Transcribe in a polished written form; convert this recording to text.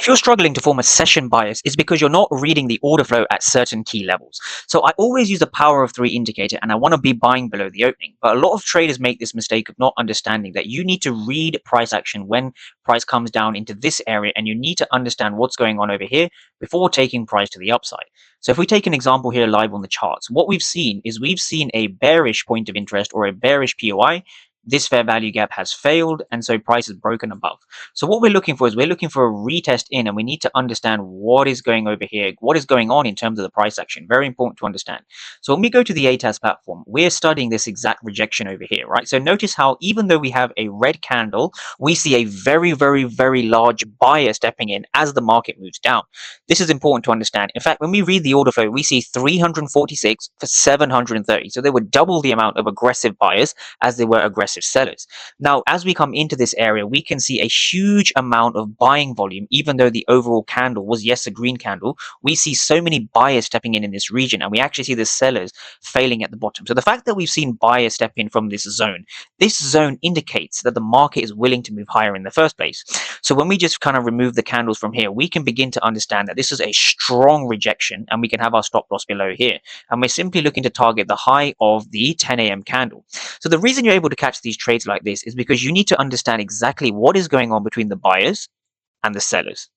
If you're struggling to form a session bias, it's because you're not reading the order flow at certain key levels. So I always use the power of three indicator and I want to be buying below the opening. But a lot of traders make this mistake of not understanding that you need to read price action when price comes down into this area, and you need to understand what's going on over here before taking price to the upside. So if we take an example here live on the charts, what we've seen is we've seen a bearish point of interest or a bearish POI. This fair value gap has failed, and so price is broken above. So what we're looking for is we're looking for a retest in, and we need to understand what is going over here, what is going on in terms of the price action. Very important to understand. So when we go to the ATAS platform, we're studying this exact rejection over here, right? So notice how even though we have a red candle, we see a very, very, very large buyer stepping in as the market moves down. This is important to understand. In fact, when we read the order flow, we see 346 for 730. So they were double the amount of aggressive buyers as they were aggressive sellers. Now, as we come into this area, we can see a huge amount of buying volume. Even though the overall candle was, yes, a green candle, we see so many buyers stepping in this region, and we actually see the sellers failing at the bottom. So the fact that we've seen buyers step in from this zone indicates that the market is willing to move higher in the first place. So when we just kind of remove the candles from here, we can begin to understand that this is a strong rejection, and we can have our stop loss below here. And we're simply looking to target the high of the 10 a.m. candle. So the reason you're able to catch these trades like this is because you need to understand exactly what is going on between the buyers and the sellers.